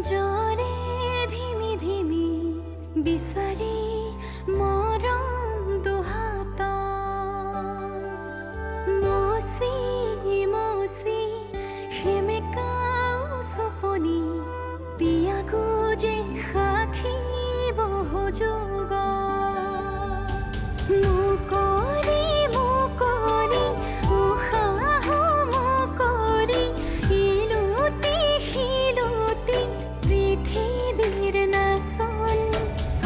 জৰে ধিমি ধিমি বিচাৰি মৰম দুহাত মচি মচি সেমেকাও চপনি তিয়াগো যে সাক্ষী বহু যুগ মুকলি মুকলি উশাহ মুকলি ইলুতি শিলুতি পৃথিৱীৰ নাচন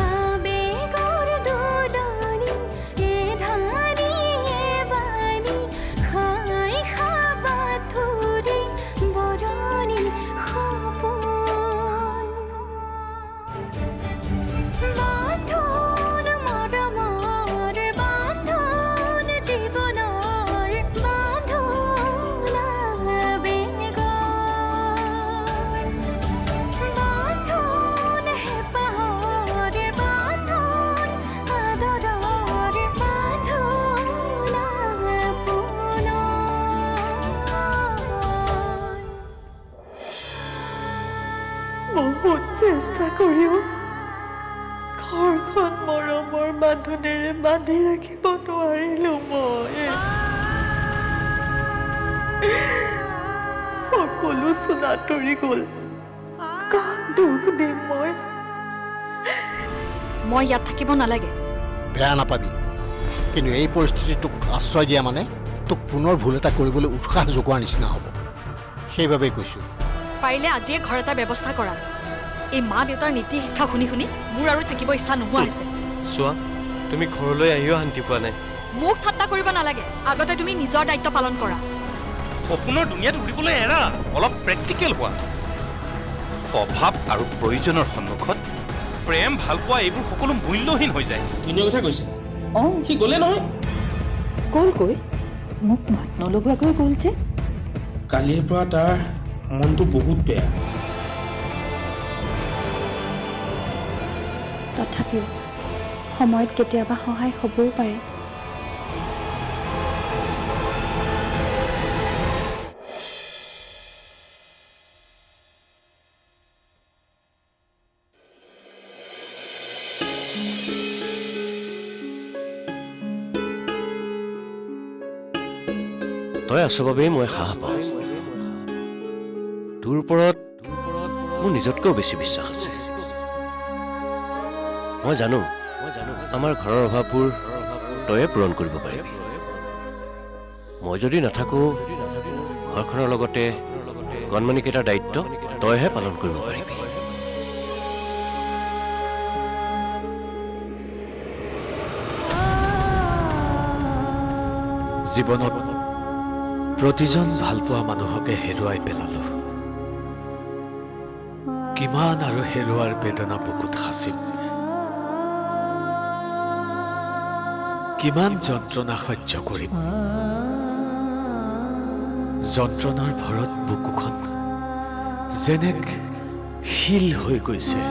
আবেগৰ দোলনি এধানি এবানি খাই খাবাথুৰি বৰণি সপোন বান্ধোন মৰমৰ বান্ধোন জীৱনৰ বান্ধোন আবেগৰ বান্ধোন হেঁপাহৰ বান্ধোন আদৰৰ বান্ধোন আপোনৰ বহুত চেষ্টা কৰিও ঘৰখন মৰমৰ বান্ধোনেৰে বান্ধি ৰাখিব নোৱাৰিলো মই সকলো চোন আঁতৰি গ'ল কাক দুখ দিম মই ইয়াত থাকিব নালাগে বেয়া নাপাবি কিন্তু এই পৰিস্থিতিত তোক আশ্ৰয় দিয়া মানে তোক পুনৰ ভুল এটা কৰিবলৈ উৎসাহ যোগোৱাৰ নিচিনা হ'ব সেইবাবেই কৈছোঁ পাৰিলে আজিয়ে ঘৰ এটা ব্যৱস্থা কৰা এই মা দেউতাৰ নীতি শিক্ষা শুনি শুনি মোৰ আৰু থাকিব ইচ্ছা নোহোৱা হৈছে চোৱা তুমি ঘৰলৈ আহিও শান্তি পোৱা নাই মোক ঠাট্টা কৰিব নালাগে আগতে তুমি নিজৰ দায়িত্ব পালন কৰা সপোনৰ দুনিয়াত উৰিবলৈ এৰা অলপ প্ৰেক্টিকেল হোৱা অভাৱ আৰু প্ৰয়োজনৰ সন্মুখত প্ৰেম ভালপোৱা এইবোৰ সকলো মূল্যহীন হৈ যায় ধুনীয়া কথা কৈছে সি গ'লে নহয় গ'লগৈ মোক মাত নলগোৱাকৈ গ'ল যে কালিৰ পৰা তাৰ মনটো বহুত বেয়া তথাপিও সময়ত কেতিয়াবা সহায় হ'বও পাৰে তই আছ বাবেই মই সাহ পাওঁ তোৰ ওপৰত মোৰ নিজতকৈও বেছি বিশ্বাস আছে মই জানো আমাৰ ঘৰৰ অভাৱবোৰ তয়ে পূৰণ কৰিব পাৰিবি মই যদি নাথাকোঁ ঘৰখনৰ লগতে কণমানিকেইটাৰ দায়িত্ব তইহে পালন কৰিব পাৰিবি জীৱনত প্ৰতিজন ভালপোৱা মানুহকে হেৰুৱাই পেলালো কিমান আৰু হেৰুৱাৰ বেদনা বুকুত সাঁচিম কিমান যন্ত্ৰণা সহ্য কৰিম যন্ত্ৰণাৰ ভৰত বুকুখন যেনেক শিল হৈ গৈছে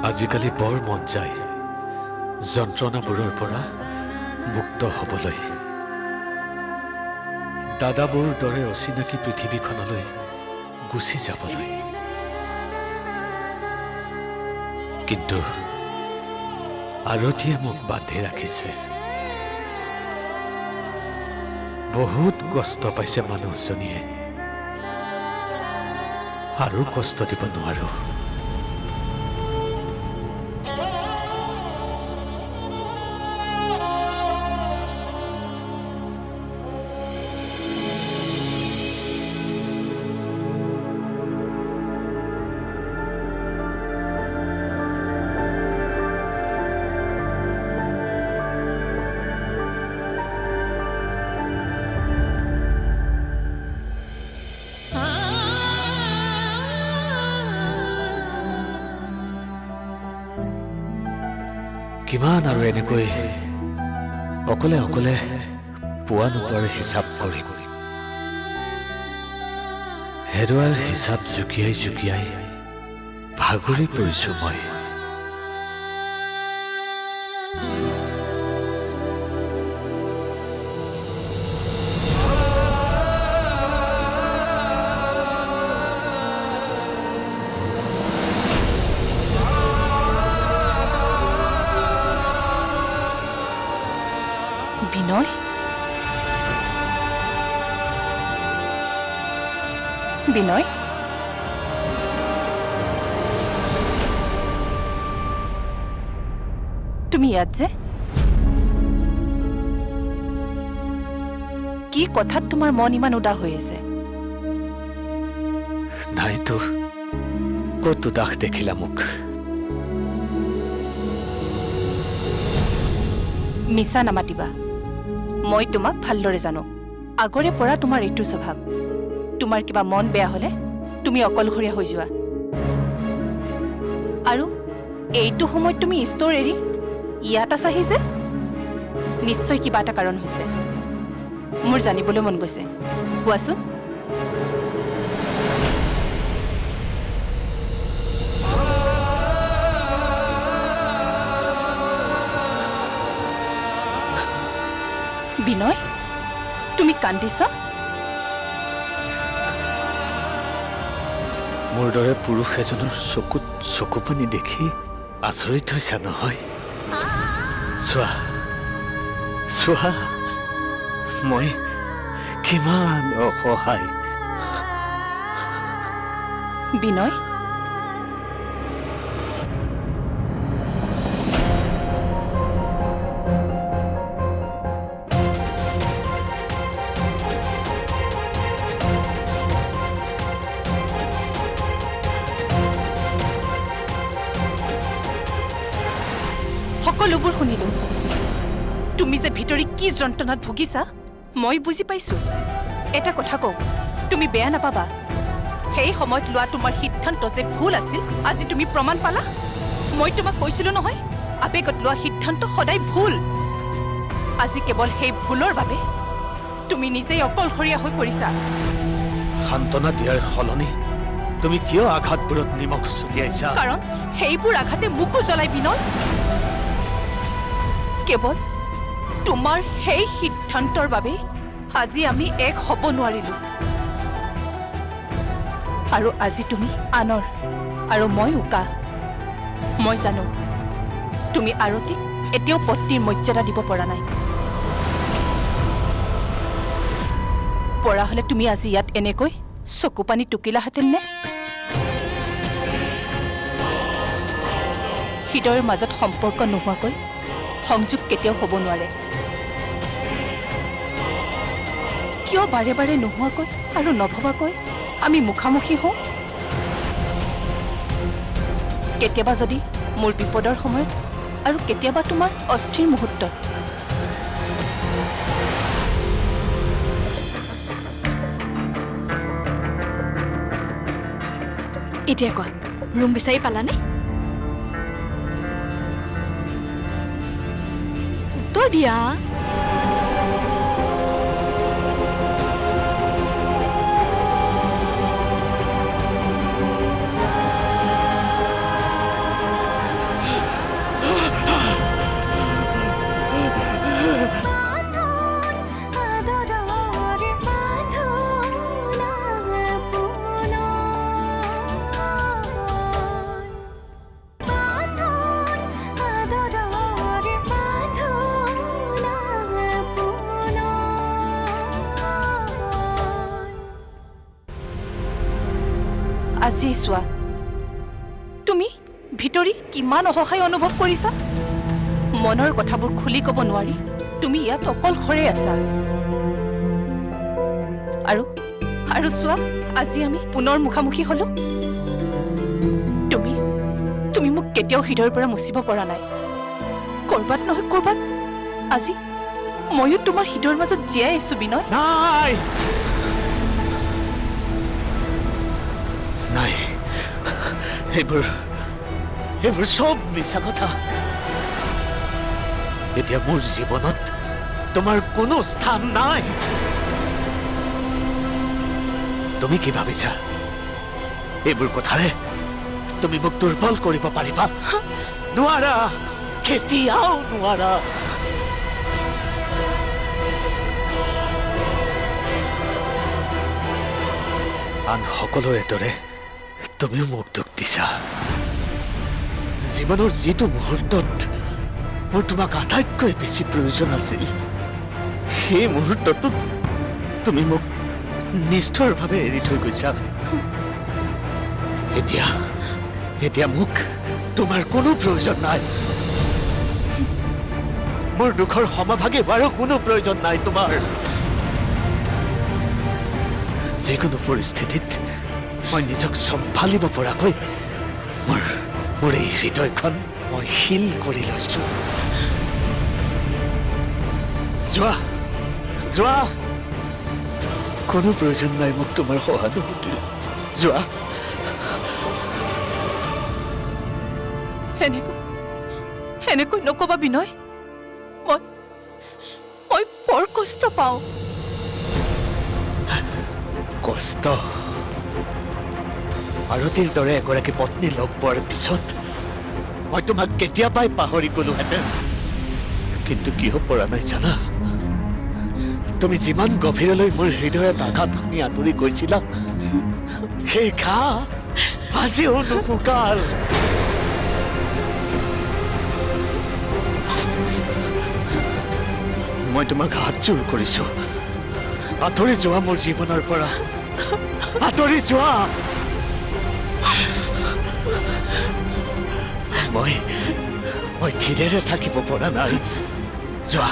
আজিকালি বৰ মন যায় যন্ত্ৰণাবোৰৰ পৰা মুক্ত হ'বলৈ দাদাবোৰ দৰে অচিনাকি পৃথিৱীখনলৈ গুচি যাবলৈ কিন্তু আৰতিয়ে মোক বান্ধি ৰাখিছে বহুত কষ্ট পাইছে মানুহজনীয়ে আৰু কষ্ট দিব নোৱাৰো কিমান আৰু এনেকৈ অকলে অকলে পোৱা নোপোৱাৰ হিচাপ কৰিম হেৰুৱাৰ হিচাপ জুকিয়াই জুকিয়াই ভাগৰি পৰিছো মই বিনয় বিনয় তুমি ইয়াত যে কি কথাত তোমাৰ মন ইমান উদাস হৈ আছে নাইতো ক'ত উদাস দেখিলা মোক মিছা নামাতিবা মই তোমাক ভালদৰে জানো আগৰে পৰা তোমাৰ এইটো স্বভাৱ তোমাৰ কিবা মন বেয়া হলে তুমি অকলশৰীয়া হৈ যোৱা আৰু এইটো সময়ত তুমি ষ্ট'ৰ এৰি ইয়াত আছাহি যে নিশ্চয় কিবা এটা কাৰণ হৈছে মোৰ জানিবলৈ মন গৈছে কোৱাচোন বিনয় তুমি কান্দিছা মোৰ দৰে পুৰুষ এজনৰ চকুত চকু পানী দেখি আচৰিত হৈছা নহয় চোৱা চোৱা মই কিমান অসহায় বিনয় সকলোবোৰ শুনিলো তুমি যে ভিতৰি কি যন্ত্ৰণাত ভুগিছা মই বুজি পাইছো এটা কথা কওঁ তুমি বেয়া নাপাবা সেই সময়ত লোৱা তোমাৰ সিদ্ধান্ত যে ভুল আছিল আজি তুমি প্ৰমাণ পালা মই তোমাক কৈছিলো নহয় আবেগত লোৱা সিদ্ধান্ত সদায় ভুল আজি কেৱল সেই ভুলৰ বাবে তুমি নিজেই অকলশৰীয়া হৈ পৰিছা সান্তনা দিয়াৰ সলনি তুমি কিয় আঘাতবোৰত নিমখ ছটিয়াইছা কাৰণ সেইবোৰ আঘাতে মোকো জ্বলাই বিনয় কেৱল তোমাৰ সেই সিদ্ধান্তৰ বাবে আজি আমি এক হ'ব নোৱাৰিলো আৰু আজি তুমি আনৰ আৰু মই উকা মই জানো তুমি আৰতিক এতিয়াও পত্নীৰ মৰ্যাদা দিব পৰা নাই পৰা হলে তুমি আজি ইয়াত এনেকৈ চকু পানী টুকিলাহেঁতেন নে হৃদয়ৰ মাজত সম্পৰ্ক নোহোৱাকৈ সংযোগ কেতিয়াও হ'ব নোৱাৰে কিয় বাৰে বাৰে নোহোৱাকৈ আৰু নভবাকৈ আমি মুখামুখি হওঁ কেতিয়াবা যদি মোৰ বিপদৰ সময়ত আৰু কেতিয়াবা তোমাৰ অস্থিৰ মুহূৰ্তত এতিয়া কোৱা ৰুম বিচাৰি পালানে উত্তৰ দিয়া আজি চোৱা তুমি ভিতৰি কিমান অসহায় অনুভৱ কৰিছা মনৰ কথাবোৰ খুলি ক'ব নোৱাৰি তুমি ইয়াত অকলশৰে আছা আৰু চোৱা আজি আমি পুনৰ মুখামুখি হলো তুমি মোক কেতিয়াও হৃদয়ৰ পৰা মুচিব পৰা নাই কৰবাত নহয় কৰবাত আজি ময়ো তোমাৰ হৃদয়ৰ মাজত জীয়াই আছো বিনয় নাই নাই এইবোৰ সব মিছা কথা এতিয়া মোৰ জীৱনত তোমাৰ কোনো স্থান নাই তুমি কি ভাবিছা এইবোৰ কথাৰে তুমি মোক দুৰ্বল কৰিব পাৰিবা নোৱাৰা কেতিয়াও নোৱাৰা আন সকলোৰে দৰে তুমিও মোক দুখ দিছা জীৱনৰ যিটো মুহূৰ্তত মোৰ তোমাক আটাইতকৈ বেছি প্ৰয়োজন আছিল সেই মুহূৰ্তটো তুমি মোক নিষ্ঠুৰভাৱে এৰি থৈ গৈছা। এতিয়া মোক তোমাৰ কোনো প্ৰয়োজন নাই। মোৰ দুখৰ সমভাগী হোৱাৰো কোনো প্ৰয়োজন নাই তোমাৰ। যিকোনো পৰিস্থিতিত মই নিজক চম্ভালিব পৰাকৈ মোৰ এই হৃদয়খন মই শিল কৰি লৈছো। যোৱা কোনো প্ৰয়োজন নাই মোক তোমাৰ সহানুভূতিৰ। যোৱা। এনেকৈ নকবা বিনয়। মই বৰ কষ্ট পাওঁ। কষ্ট? আৰতিৰ দৰে এগৰাকী পত্নী লগ পোৱাৰ পিছত মই তোমাক কেতিয়াবাই পাহৰি গলোহেঁতেন, কিন্তু কিয় পৰা নাই জানা? তুমি যিমান গভীৰলৈ মোৰ হৃদয়ত আঘাত সানি আঁতৰি গৈছিলা, সেই ঘা আজিও নুশুকাল। মই তোমাক হাতযোৰ কৰিছো, আঁতৰি যোৱা মোৰ জীৱনৰ পৰা, আঁতৰি যোৱা। মই ধীৰেৰে থাকিব পৰা নাই। যোৱা।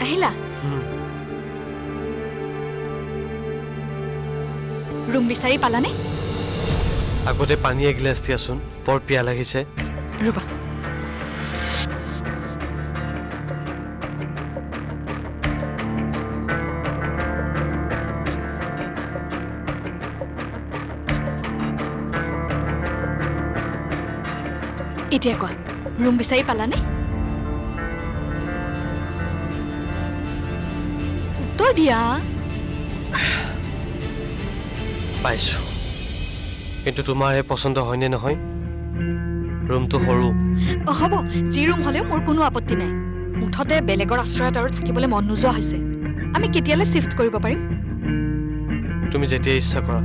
আহিলা? ৰুম বিচাৰি পালানে? আগতে পানী এগিলাচ দিয়াচোন, বৰ পিয়া লাগিছে। ৰবা। এতিয়া কোৱা, ৰুম বিচাৰি পালানে? উত্তৰ দিয়া। পাইছো, কিন্তু তোমাৰ এই পচন্দ হয়নে নহয়? ৰুমটো সৰু। হ'ব, যি ৰুম হ'লেও মোৰ কোনো আপত্তি নাই। মুঠতে বেলেগৰ আশ্ৰয়ত আৰু থাকিবলৈ মন নোযোৱা হৈছে। আমি কেতিয়ালৈ চিফ্ট কৰিব পাৰিম? তুমি যেতিয়া ইচ্ছা কৰা।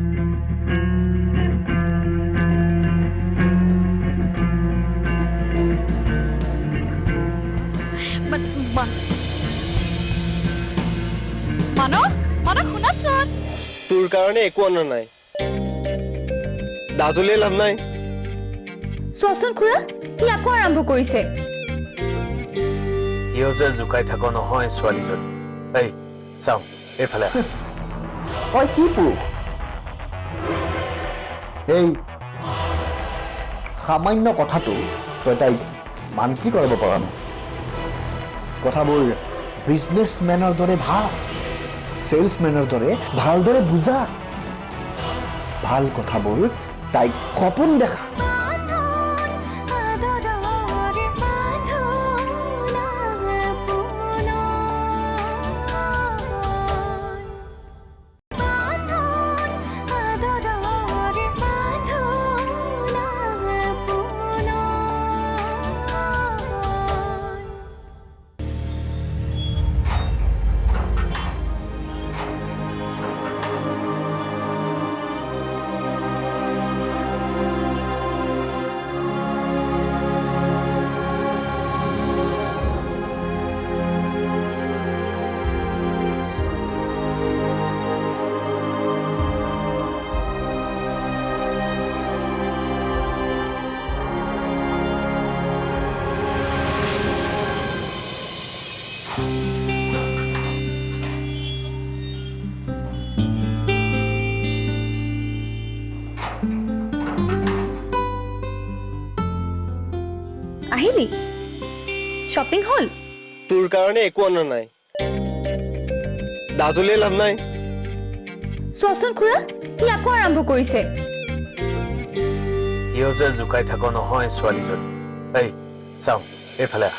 মানস শুনাচোন। তোৰ কাৰণে একো অনা নাই, দাদুলে লাভ নাই। চোৱাচোন খুৰা, সি আকৌ আৰম্ভ কৰিছে। কিয় যে জোকাই থাক নহয় ছোৱালীজনী। এই চাওঁ এইফালে। তই কি পুৰুষ? এই সামান্য কথাটো তই তাইক মান্তি কৰাব পৰা নাই। কথাবোৰ বিজনেছমেনৰ দৰে ভাব, চেলছমেনৰ দৰে ভালদৰে বুজা। ভাল কথাবোৰ তাইক সপোন দেখা। আহিলি শ্বপিং হল তোৰ কাৰণে একো অনা নাই দাদুলে লাভ নাই চোৱাচোন খুৰা ই আকৌ আৰম্ভ কৰিছে কিয় যে জোকাই থাক নহয় ছোৱালীজনী এই চাওঁ এইফালে আহ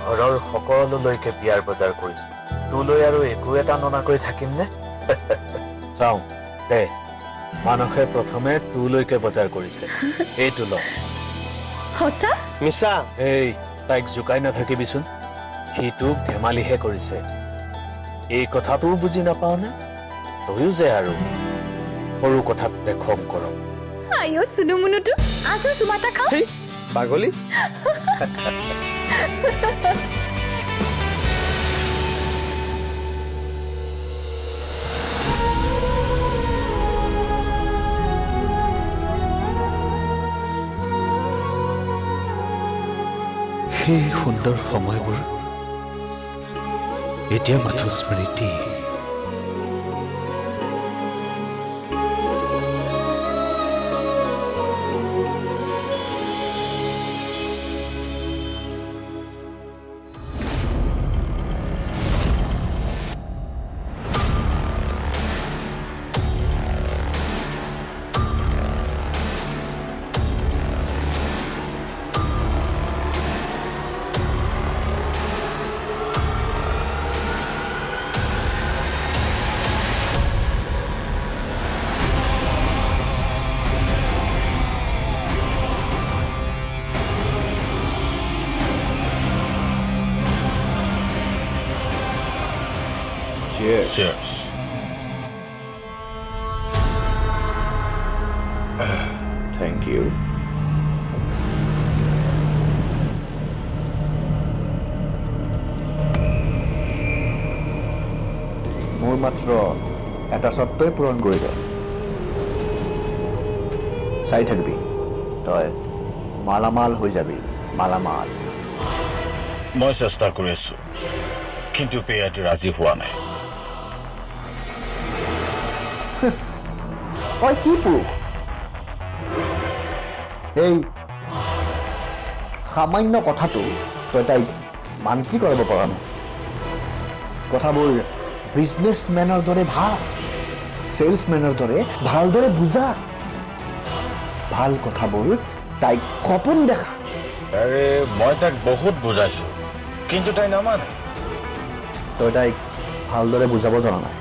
ঘৰৰ সকলোলৈকে বিয়াৰ বজাৰ কৰিছো তোলৈ আৰু একো এটা ননাকৈ থাকিম নে চাওঁ দে মানসে প্ৰথমে তোলৈকে বজাৰ কৰিছে এইটো ল সঁচা মিছা এই তাইক জোকাই নাথাকিবিচোন সি তোক ধেমালিহে কৰিছে এই কথাটোও বুজি নাপাও নে তয়ো যে আৰু সৰু কথাটোতে খং কৰ আইঅ চুনু মুনুটো আছো চুমাটা খাওঁ পাগলী সেই সুন্দৰ সময়বোৰ এতিয়া মাথো স্মৃতি Cheers. Thank you. মোৰ মাত্ৰ এটা চৰ্তই পূৰণ কৰিলে চাই থাকিবি তই মালামাল হৈ যাবি মালামাল মই চেষ্টা কৰি আছো কিন্তু পেয়াটো ৰাজি হোৱা নাই তই কি পুৰুষ এই সামান্য কথাটো তই তাইক মান্তি কৰিব পৰা নাই কথাবোৰ বিজনেছমেনৰ দৰে ভাব চেলছমেনৰ দৰে ভালদৰে বুজা ভাল কথাবোৰ তাইক সপোন দেখা আৰে মই তাক বহুত বুজাইছো কিন্তু তাই নামানে তই তাইক ভালদৰে বুজাব জনা নাই